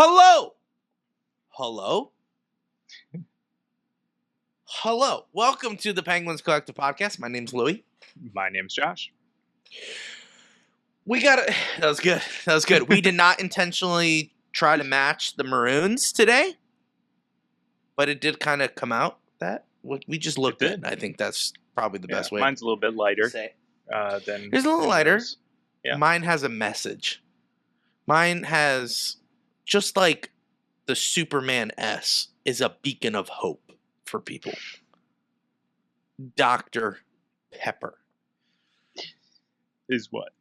Hello. Hello. Hello. Welcome to the Penguins Collective Podcast. My name's Louie. My name's Josh. We got it. That was good. That was good. We did not intentionally try to match the Maroons today, but it did kind of come out that we just looked good. I think that's probably the best way. Mine's a little bit lighter than It's a little lighter. yours. Yeah. Mine has a message. Mine has, just like the Superman S, is a beacon of hope for people. Dr. Pepper. Is what?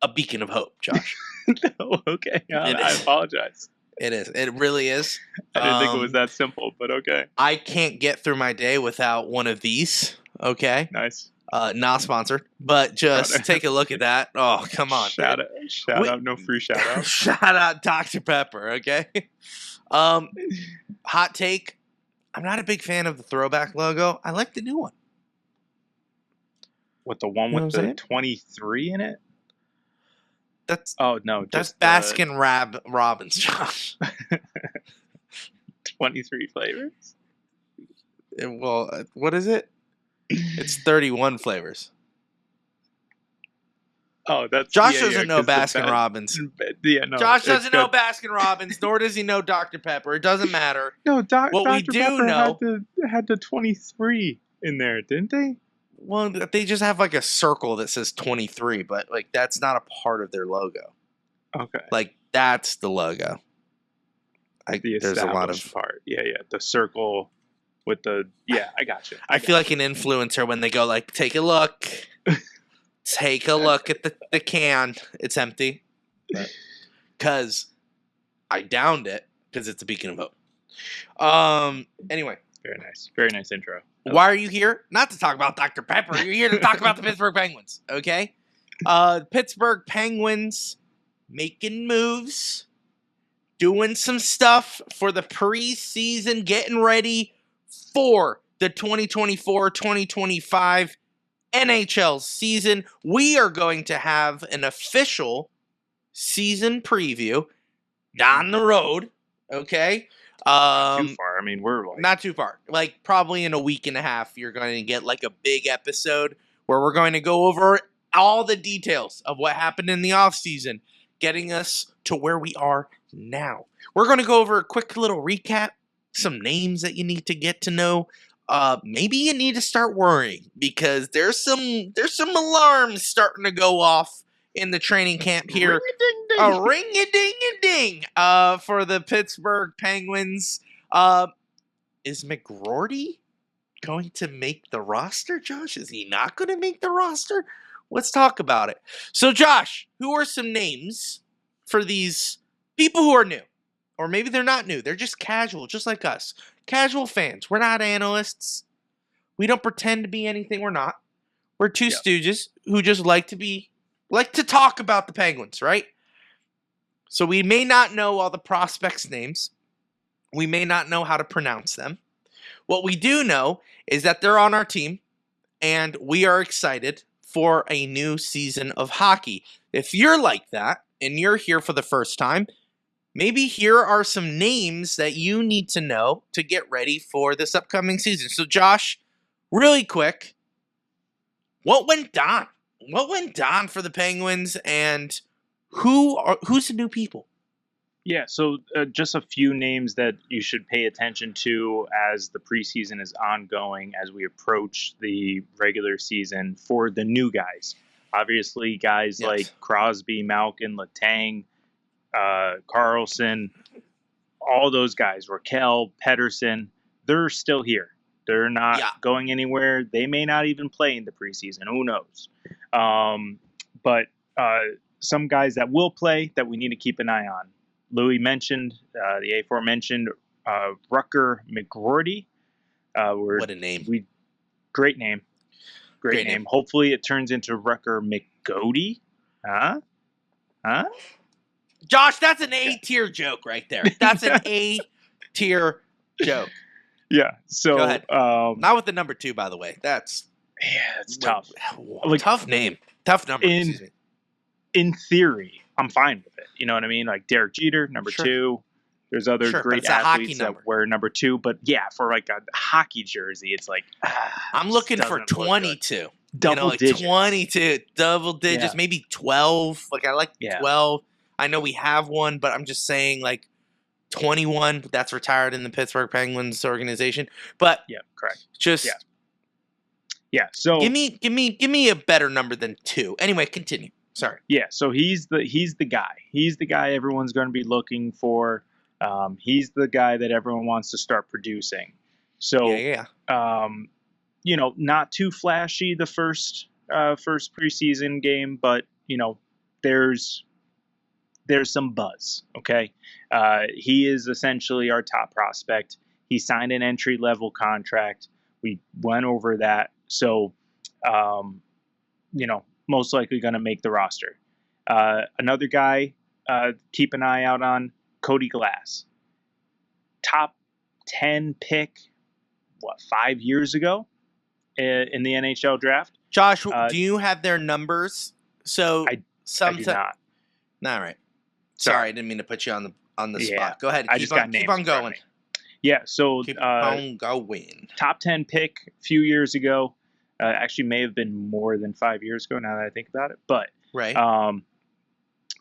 A beacon of hope, Josh. No, okay. I apologize. It is. It really is. I didn't think it was that simple, but okay. I can't get through my day without one of these. Okay. Nice. Not sponsored, but just take a look at that. Oh, come on. Shout out, no free shout out. Shout out Dr. Pepper, okay? Hot take. I'm not a big fan of the throwback logo. I like the new one. What, the one with the 23 in it? That's just Baskin Robbins, Josh. 23 flavors? Well, what is it? It's 31 flavors. Oh, that's Josh doesn't know Baskin Robbins. Yeah, no. Josh doesn't know Baskin Robbins, nor does he know Dr. Pepper. It doesn't matter. No, What we Dr. do Pepper know had the 23 in there, didn't they? Well, they just have like a circle that says 23, but like that's not a part of their logo. Okay. Like that's the logo. There's a lot of part. Yeah. The circle with the I got you. I feel like an influencer when they go like, take a look. Take a look at the can. It's empty. Because I downed it because it's a beacon of hope. Anyway. Very nice. Very nice intro. Why are you here? Not to talk about Dr. Pepper. You're here to talk about the Pittsburgh Penguins. Okay? Pittsburgh Penguins making moves. Doing some stuff for the preseason. Getting ready for the 2024-2025 NHL season. We are going to have an official season preview down the road. Okay? Not too far. I mean, we're like... Not too far. Like, probably in a week and a half, you're going to get like a big episode where we're going to go over all the details of what happened in the offseason, getting us to where we are now. We're going to go over a quick little recap, some names that you need to get to know. Maybe you need to start worrying because there's some alarms starting to go off in the training camp here. A ring-a-ding-a-ding for the Pittsburgh Penguins. Is McGroarty going to make the roster, Josh? Is he not going to make the roster? Let's talk about it. So, Josh, who are some names for these people who are new? Or maybe they're not new. They're just casual, just like us. Casual fans. We're not analysts. We don't pretend to be anything we're not. We're two stooges who just like to talk about the Penguins, right? So we may not know all the prospects' names. We may not know how to pronounce them. What we do know is that they're on our team, and we are excited for a new season of hockey. If you're like that, and you're here for the first time, maybe here are some names that you need to know to get ready for this upcoming season. So, Josh, really quick, what went down? What went down for the Penguins, and who's the new people? Yeah, so just a few names that you should pay attention to as the preseason is ongoing, as we approach the regular season for the new guys. Obviously, guys like Crosby, Malkin, Letang, Carlson, all those guys, Raquel, Pedersen, they're still here. They're not going anywhere. They may not even play in the preseason. Who knows? But some guys that will play that we need to keep an eye on. Louie mentioned the aforementioned Rucker McGroarty. What a name. Great name. Great name. Hopefully it turns into Rucker McGoady. Huh? Josh, that's an A-tier joke right there. That's an A-tier joke. Yeah. So go ahead. Not with the number 2, by the way. It's tough. Tough name. Tough number. In theory, I'm fine with it. You know what I mean? Like Derek Jeter, number Sure. 2. There's other Sure, but great it's a hockey athletes number. that were number 2, but yeah, for like a hockey jersey, it's like I'm just looking for doesn't look good. 22. Double like digits. 22, double digits, Yeah. maybe 12. Like I like Yeah. 12. I know we have one, but I'm just saying like 21. That's retired in the Pittsburgh Penguins organization. But Yeah, correct. just Yeah. So give me a better number than 2. Anyway, continue. Sorry. yeah, so he's the guy. He's the guy everyone's going to be looking for. He's the guy that everyone wants to start producing. So Yeah. you know, not too flashy the first preseason game, but you know, there's some buzz. Okay, he is essentially our top prospect. He signed an entry level contract. We went over that. So you know, most likely going to make the roster. Another guy, keep an eye out on, Cody Glass. Top 10 pick, 5 years ago in the NHL draft? Josh, do you have their numbers? So I do not. All right. Sorry, I didn't mean to put you on the spot. Go ahead. Keep on going. Yeah, so keep on going. Top 10 pick a few years ago. Actually, may have been more than 5 years ago now that I think about it. But right.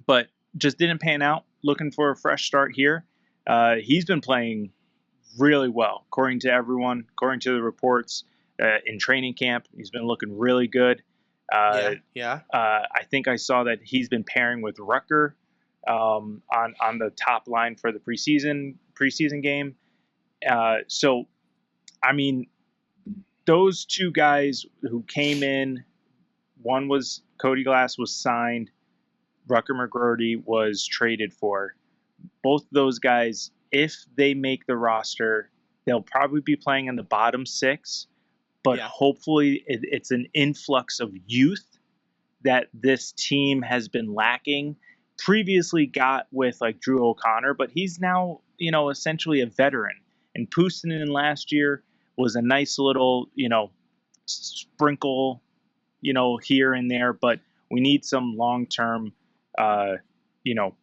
But just didn't pan out. Looking for a fresh start here. He's been playing really well, according to everyone, according to the reports in training camp. He's been looking really good. Yeah. I think I saw that he's been pairing with Rucker on the top line for the preseason game. So, I mean, those two guys who came in, one was Cody Glass was signed, Rucker McGroarty was traded for. Both of those guys, if they make the roster, they'll probably be playing in the bottom 6, but hopefully it's an influx of youth that this team has been lacking. Previously got with like Drew O'Connor, but he's now, you know, essentially a veteran. And Puustinen last year was a nice little, you know, sprinkle, you know, here and there, but we need some long-term, you know,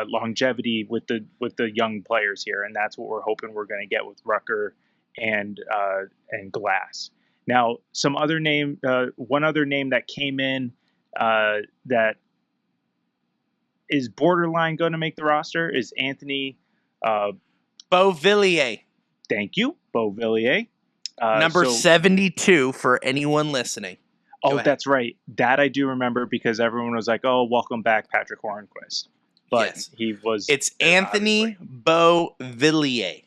longevity with the young players here, and that's what we're hoping we're going to get with Rucker and Glass. Now, one other name that came in that is borderline going to make the roster is Anthony Beauvillier. Thank you, Beauvillier. Number 72 for anyone listening. Oh, that's right. That I do remember because everyone was like, "Oh, welcome back, Patrick Hornquist." But yes. he was. It's Anthony Beauvillier.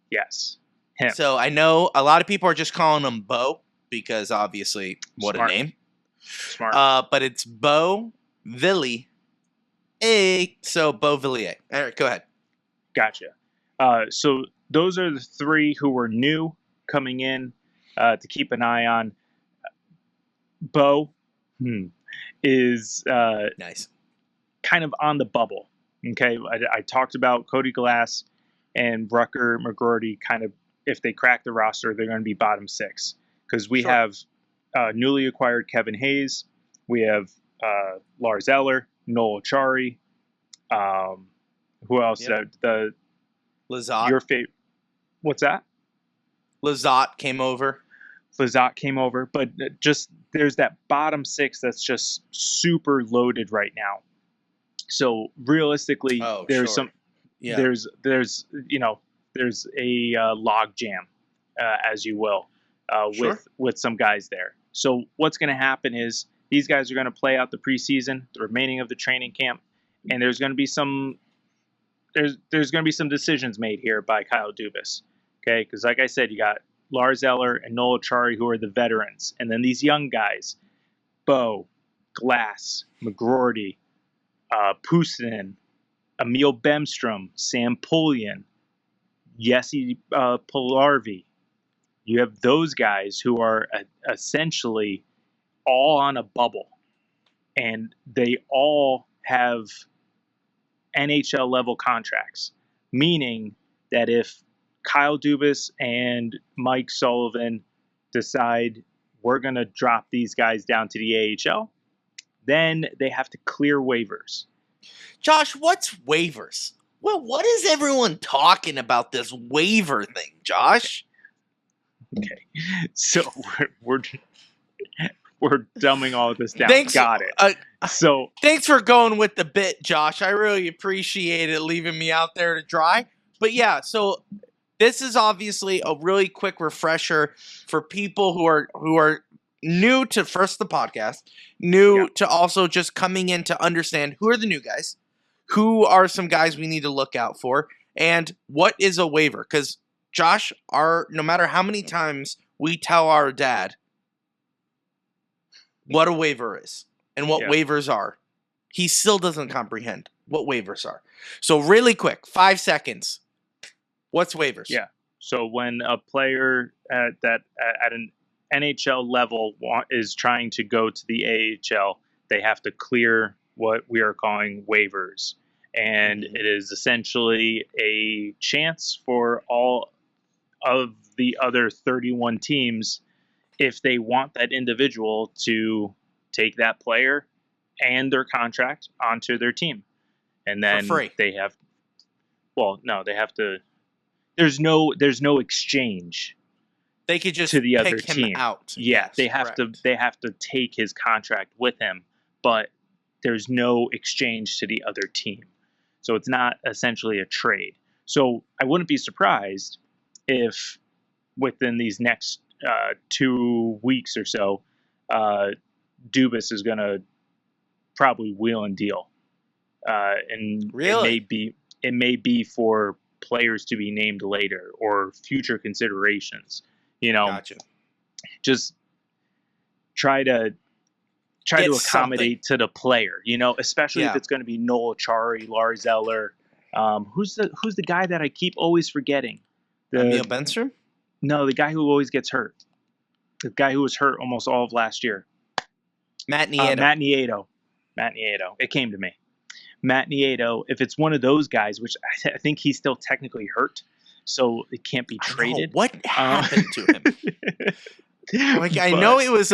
Yes, him. So I know a lot of people are just calling him Beau because obviously, what Smart. a name. Smart. But it's Beauvillier. So Beauvillier. All right, go ahead. Gotcha. So those are the 3 who were new coming in to keep an eye on. Beau is nice. Kind of on the bubble. Okay, I talked about Cody Glass and Rucker McGroarty. Kind of, if they crack the roster, they're going to be bottom 6 because we have newly acquired Kevin Hayes. We have Lars Eller, Noel Achari. Who else? Yep. The Lizotte. Your favorite? What's that? Lizotte came over. But just there's that bottom 6 that's just super loaded right now. So realistically, there's you know, there's a log jam, as you will, with some guys there. So what's going to happen is these guys are going to play out the preseason, the remaining of the training camp, and there's going to be some decisions made here by Kyle Dubas. Okay, because like I said, you got Lars Eller and Noel Achari, who are the veterans. And then these young guys, Beau, Glass, McGroarty, Puustinen, Emil Bemstrom, Sam Pullian, Jesse Puljujärvi. You have those guys who are essentially all on a bubble. And they all have NHL level contracts, meaning that if Kyle Dubas and Mike Sullivan decide we're going to drop these guys down to the AHL, Then they have to clear waivers. Josh, what's waivers? Well, what is everyone talking about this waiver thing, Josh? Okay. So we're dumbing all of this down. Got it. So thanks for going with the bit, Josh. I really appreciate it, leaving me out there to dry. But yeah, so this is obviously a really quick refresher for people who are new to first the podcast, new to also just coming in to understand who are the new guys, who are some guys we need to look out for, and what is a waiver. Because Josh, no matter how many times we tell our dad what a waiver is and what waivers are, he still doesn't comprehend what waivers are. So really quick, 5 seconds. What's waivers? Yeah. So when a player at an NHL level is trying to go to the AHL, they have to clear what we are calling waivers. And it is essentially a chance for all of the other 31 teams, if they want that individual, to take that player and their contract onto their team. And then for free. They have to. There's no exchange. They could just to the pick other him team out. Yeah, yes, they have to take his contract with him, but there's no exchange to the other team. So it's not essentially a trade. So I wouldn't be surprised if within these next 2 weeks or so, Dubas is going to probably wheel and deal. And really? it may be for players to be named later or future considerations. Gotcha. Just try to accommodate to the player, especially if it's going to be Noel Chari, Lars Eller. Who's the guy that I keep always forgetting? Emil Benstrom? No, the guy who always gets hurt. The guy who was hurt almost all of last year. Matt Nieto. Matt Nieto. It came to me. Matt Nieto, if it's one of those guys, which I think he's still technically hurt, so it can't be traded. What happened to him? I know it was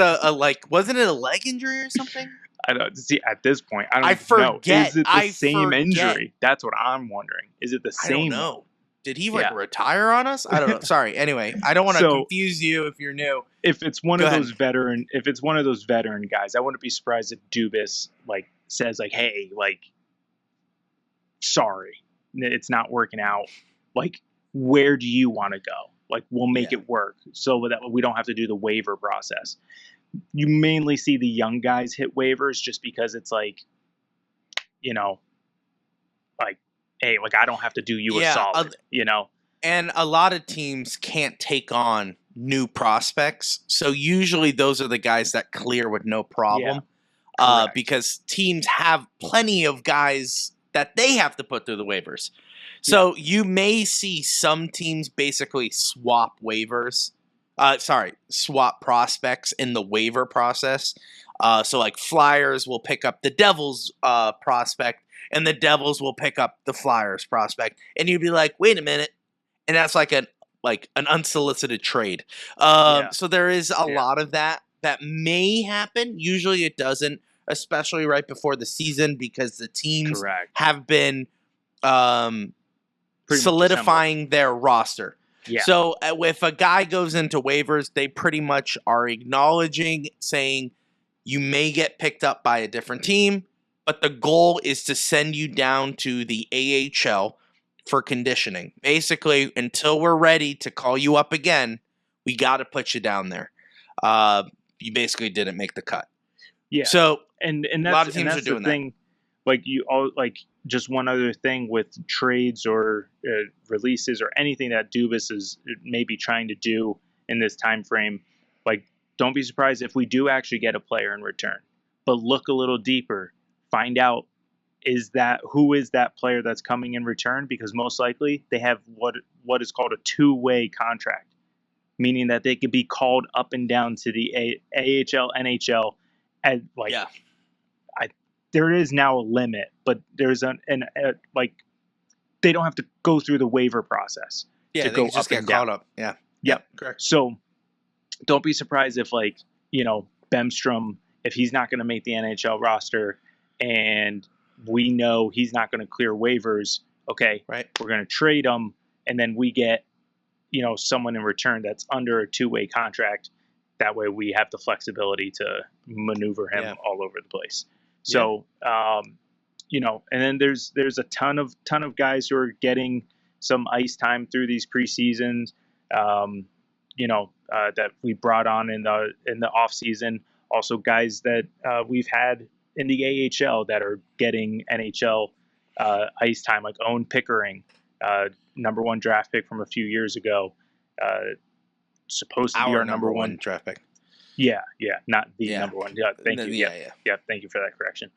wasn't it a leg injury or something? I don't see at this point. I don't know. Is it the same injury? That's what I'm wondering. Is it the same? I don't know. Did he retire on us? I don't know. Sorry. Anyway, I don't want to confuse you if you're new. If it's one of those veteran guys, I wouldn't be surprised if Dubas says hey, sorry, it's not working out. Where do you want to go? We'll make it work so that we don't have to do the waiver process. You mainly see the young guys hit waivers just because it's hey, I don't have to do you a solid, And a lot of teams can't take on new prospects. So usually those are the guys that clear with no problem. Because teams have plenty of guys that they have to put through the waivers. So you may see some teams basically swap prospects in the waiver process. So Flyers will pick up the Devils prospect, and the Devils will pick up the Flyers prospect, and you'd be like, wait a minute, and that's an unsolicited trade. So there is a lot of that may happen. Usually it doesn't, especially right before the season, because the teams have been solidifying their roster. Yeah. So if a guy goes into waivers, they pretty much are acknowledging, saying you may get picked up by a different team, but the goal is to send you down to the AHL for conditioning. Basically, until we're ready to call you up again, we got to put you down there. You basically didn't make the cut. Yeah. So and a lot of teams are doing that. Just one other thing with trades or releases or anything that Dubas is maybe trying to do in this time frame. Don't be surprised if we do actually get a player in return, but look a little deeper, find out who is that player that's coming in return, because most likely they have what is called a two-way contract, meaning that they could be called up and down to the AHL, NHL, and there is now a limit, but there's they don't have to go through the waiver process to go just up get and called down. Up. Yeah. Yep. Correct. So don't be surprised if Bemstrom if he's not going to make the NHL roster and we know he's not going to clear waivers, okay, right, we're going to trade him, and then we get, someone in return that's under a two-way contract. That way we have the flexibility to maneuver him all over the place. So, and then there's a ton of guys who are getting some ice time through these preseasons, that we brought on in the off season. Also guys that we've had in the AHL that are getting NHL ice time, like Owen Pickering, number 1 draft pick from a few years ago, supposed to be our number one draft pick. Yeah, not the number one. Yeah, thank you. Yeah, thank you for that correction.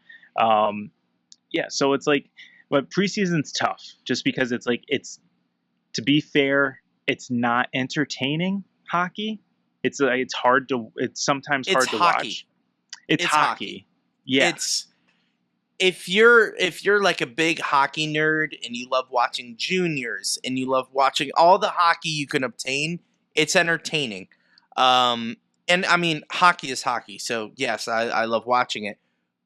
So it's like, but preseason's tough just because it's like, to be fair, it's not entertaining hockey. It's sometimes hard to watch. It's hockey. Yeah. If you're like a big hockey nerd and you love watching juniors and you love watching all the hockey you can obtain, it's entertaining. And I mean, hockey is hockey. So yes, I love watching it,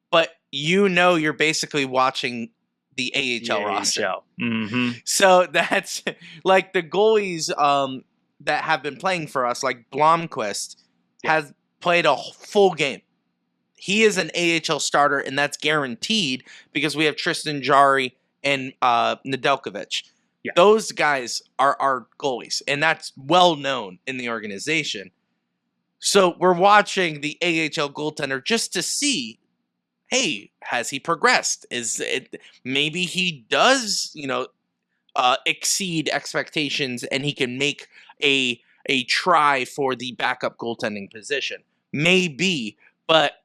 but you're basically watching the AHL roster. Mm-hmm. So that's like the goalies that have been playing for us, like Blomqvist has played a full game. He is an AHL starter, and that's guaranteed because we have Tristan Jarry and Nedeljkovic. Yeah. Those guys are our goalies, and that's well known in the organization. So we're watching the AHL goaltender just to see, hey, has he progressed? Maybe he does, exceed expectations, and he can make a try for the backup goaltending position. Maybe, but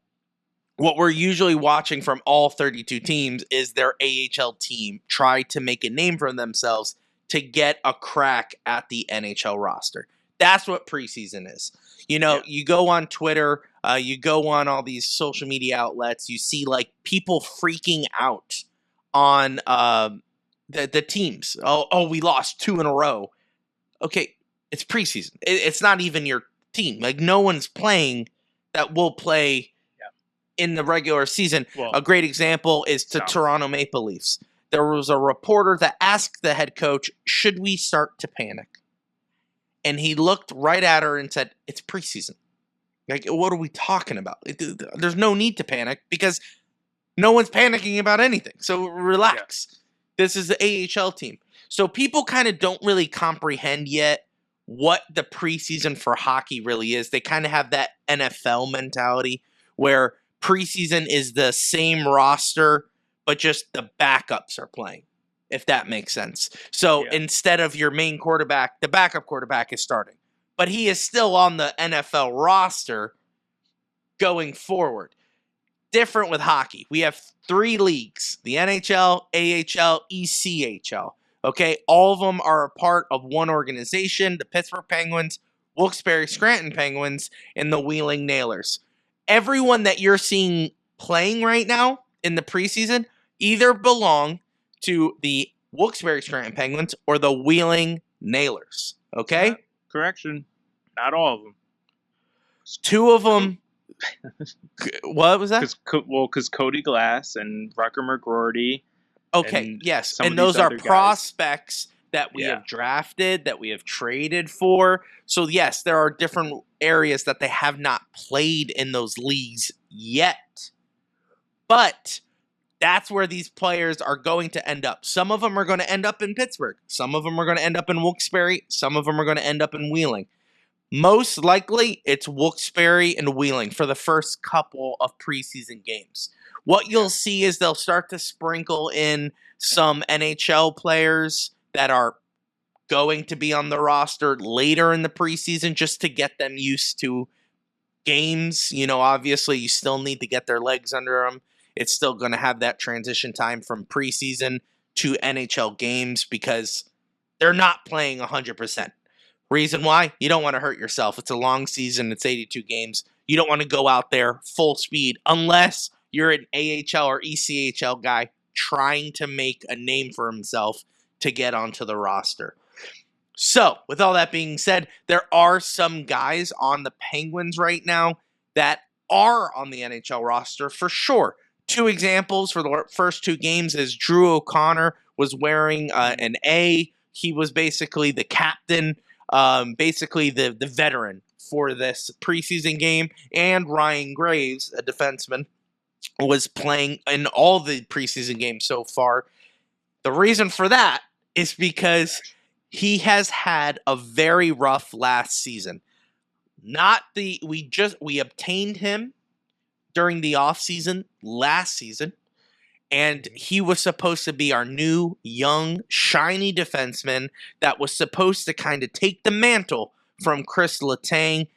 what we're usually watching from all 32 teams is their AHL team try to make a name for themselves to get a crack at the NHL roster. That's what preseason is. You go on Twitter, you go on all these social media outlets, you see like people freaking out on the teams. Oh, we lost 2 in a row. Okay, it's preseason. It's not even your team. Like, no one's playing that will play in the regular season. Well, a great example is the Toronto Maple Leafs. There was a reporter that asked the head coach, should we start to panic? And he looked right at her and said, it's preseason. Like, what are we talking about? There's no need to panic because no one's panicking about anything. So relax. Yeah. This is the AHL team. So people kind of don't really comprehend yet what the preseason for hockey really is. They kind of have that NFL mentality where preseason is the same roster, but just the backups are playing, if that makes sense. So instead of your main quarterback, the backup quarterback is starting. But he is still on the NFL roster going forward. Different with hockey. We have 3 leagues, the NHL, AHL, ECHL. Okay, all of them are a part of one organization, the Pittsburgh Penguins, Wilkes-Barre Scranton Penguins, and the Wheeling Nailers. Everyone that you're seeing playing right now in the preseason either belong to the Wilkes-Barre Scranton Penguins or the Wheeling Nailers. Okay? Correction. Not all of them. 2 of them. What was that? Because Cody Glass and Rucker McGroarty. Okay, yes. And those are prospects that we have drafted, that we have traded for. So, yes, there are different areas that they have not played in those leagues yet. But that's where these players are going to end up. Some of them are going to end up in Pittsburgh. Some of them are going to end up in Wilkes-Barre. Some of them are going to end up in Wheeling. Most likely, it's Wilkes-Barre and Wheeling for the first couple of preseason games. What you'll see is they'll start to sprinkle in some NHL players that are going to be on the roster later in the preseason just to get them used to games. Obviously, you still need to get their legs under them. It's still going to have that transition time from preseason to NHL games because they're not playing 100%. Reason why? You don't want to hurt yourself. It's a long season. It's 82 games. You don't want to go out there full speed unless you're an AHL or ECHL guy trying to make a name for himself to get onto the roster. So, with all that being said, there are some guys on the Penguins right now that are on the NHL roster for sure. Two examples for the first two games is Drew O'Connor was wearing an A. He was basically the captain, basically the veteran for this preseason game. And Ryan Graves, a defenseman, was playing in all the preseason games so far. The reason for that is because he has had a very rough last season. We obtained him during the offseason last season, and he was supposed to be our new, young, shiny defenseman that was supposed to kind of take the mantle from Chris Letang,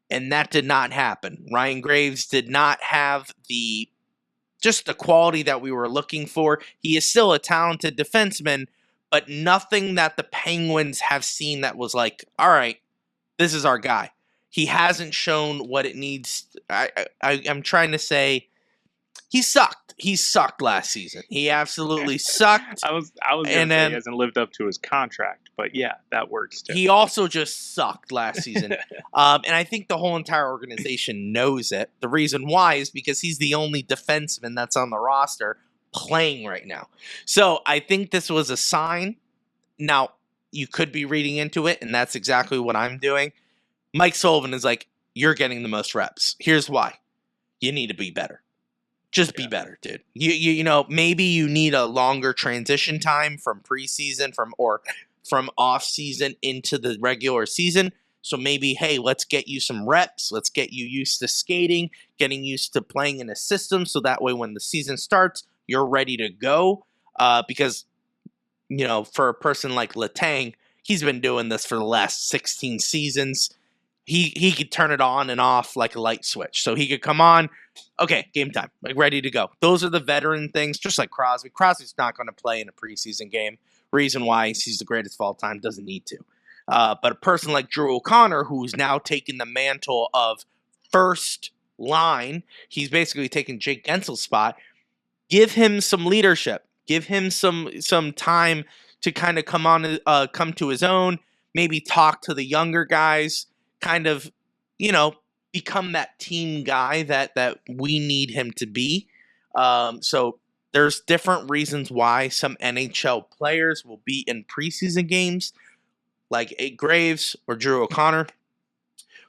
and that did not happen. Ryan Graves did not have the quality that we were looking for. He is still a talented defenseman, but nothing that the Penguins have seen that was like, all right, this is our guy. He hasn't shown what it needs. I'm trying to say he sucked. He sucked last season. He absolutely sucked. I was going to say he hasn't lived up to his contract, but yeah, that works too. He also just sucked last season. And I think the whole entire organization knows it. The reason why is because he's the only defenseman that's on the roster playing right now. So I think this was a sign. Now, you could be reading into it, and that's exactly what I'm doing. Mike Sullivan is like, you're getting the most reps. Here's why. You need to be better. Just be better, dude. You know, maybe you need a longer transition time from preseason from off season into the regular season. So maybe, hey, let's get you some reps. Let's get you used to skating, getting used to playing in a system. So that way, when the season starts, you're ready to go. Because, you know, for a person like Letang, he's been doing this for the last 16 seasons. He could turn it on and off like a light switch. So he could come on, okay, game time, like ready to go. Those are the veteran things, just like Crosby. Crosby's not going to play in a preseason game. Reason why he's the greatest of all time, doesn't need to. But a person like Drew O'Connor, who's now taken the mantle of first line, he's basically taken Jake Gensel's spot. Give him some leadership. Give him some time to kind of come to his own. Maybe talk to the younger guys. Kind of, you know, become that team guy that we need him to be. So there's different reasons why some NHL players will be in preseason games, like Graves or Drew O'Connor.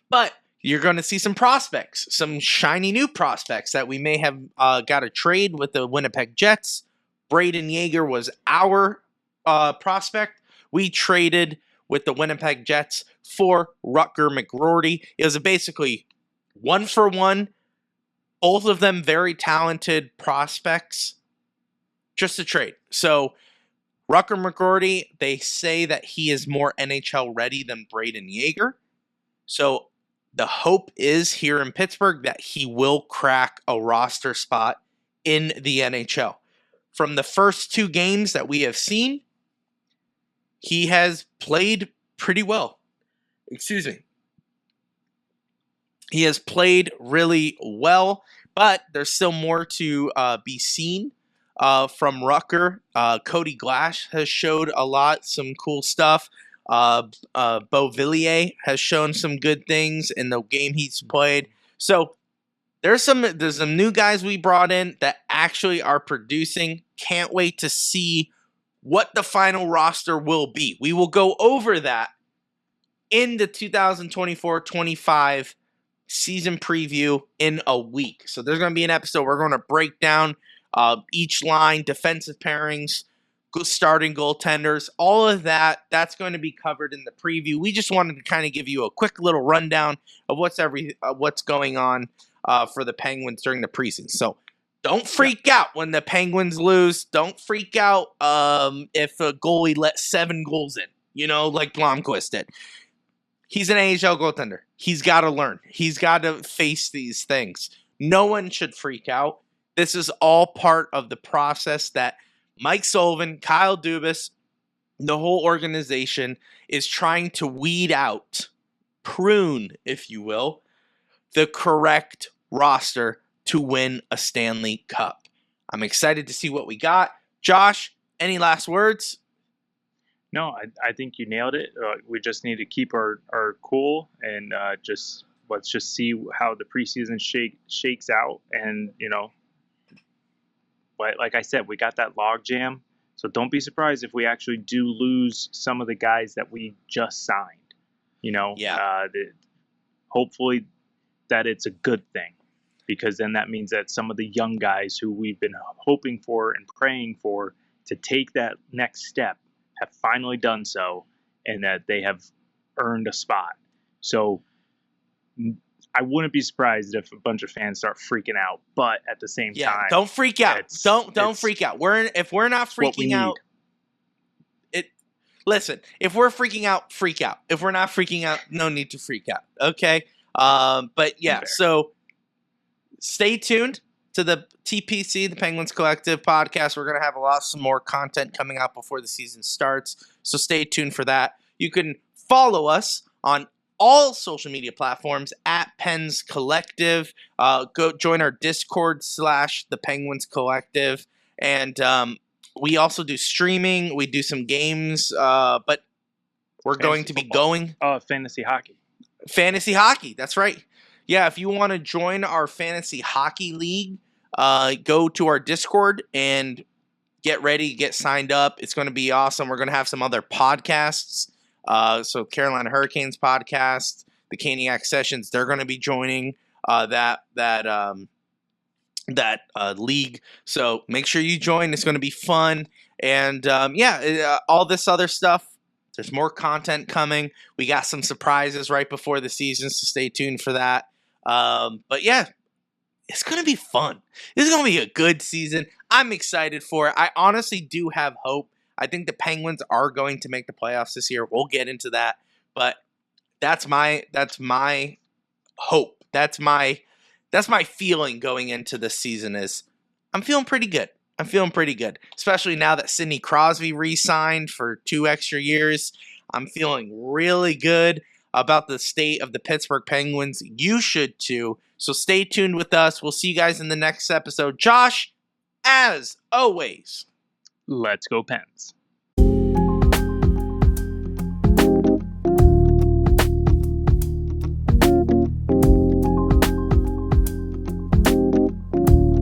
But you're going to see some prospects, some shiny new prospects that we may have got a trade with the Winnipeg Jets. Braden Yeager was our prospect. We traded with the Winnipeg Jets for Rutger McGroarty. It was basically 1-for-1. Both of them very talented prospects. Just a trade. So Rutger McGroarty, they say that he is more NHL ready than Braden Yeager. So the hope is here in Pittsburgh that he will crack a roster spot in the NHL. From the first two games that we have seen, he has played pretty well. Excuse me. He has played really well, but there's still more to be seen from Rutger. Cody Glass has showed a lot, some cool stuff. Beauvillier has shown some good things in the game he's played. So there's some new guys we brought in that actually are producing. Can't wait to see what the final roster will be. We will go over that in the 2024-25 season preview in a week. So there's going to be an episode. We're going to break down each line, defensive pairings, starting goaltenders, all of that. That's going to be covered in the preview. We just wanted to kind of give you a quick little rundown of what's going on for the Penguins during the preseason. So don't freak out when the Penguins lose. Don't freak out if a goalie let 7 goals in, like Blomqvist did. He's an AHL goaltender. He's got to learn. He's got to face these things. No one should freak out. This is all part of the process that Mike Sullivan, Kyle Dubas, the whole organization is trying to weed out, prune, if you will, the correct roster to win a Stanley Cup. I'm excited to see what we got. Josh, any last words? No, I think you nailed it. We just need to keep our cool and just let's just see how the preseason shakes out. And, like I said, we got that log jam. So don't be surprised if we actually do lose some of the guys that we just signed. Hopefully that it's a good thing, because then that means that some of the young guys who we've been hoping for and praying for to take that next step have finally done so, and that they have earned a spot. So I wouldn't be surprised if a bunch of fans start freaking out, but at the same time, don't freak out. Don't freak out. If we're not freaking out, listen, if we're freaking out, freak out. If we're not freaking out, no need to freak out. Okay. But yeah, so stay tuned to the TPC, the Penguins Collective podcast. We're going to have some more content coming out before the season starts. So stay tuned for that. You can follow us on all social media platforms at Pens Collective. Go join our Discord / the Penguins Collective. And, we also do streaming. We do some games, but we're going to be going. Fantasy hockey. Fantasy hockey. That's right. Yeah, if you want to join our fantasy hockey league, go to our Discord and get ready, get signed up. It's going to be awesome. We're going to have some other podcasts. So Carolina Hurricanes podcast, the Caniac Sessions, they're going to be joining that league. So make sure you join. It's going to be fun. And all this other stuff. There's more content coming. We got some surprises right before the season, so stay tuned for that. But yeah, it's going to be fun. This is going to be a good season. I'm excited for it. I honestly do have hope. I think the Penguins are going to make the playoffs this year. We'll get into that. But that's my hope. That's my feeling going into this season is I'm feeling pretty good. Especially now that Sidney Crosby re-signed for 2 extra years. I'm feeling really good about the state of the Pittsburgh Penguins. You should too. So stay tuned with us. We'll see you guys in the next episode. Josh, as always, let's go Pens.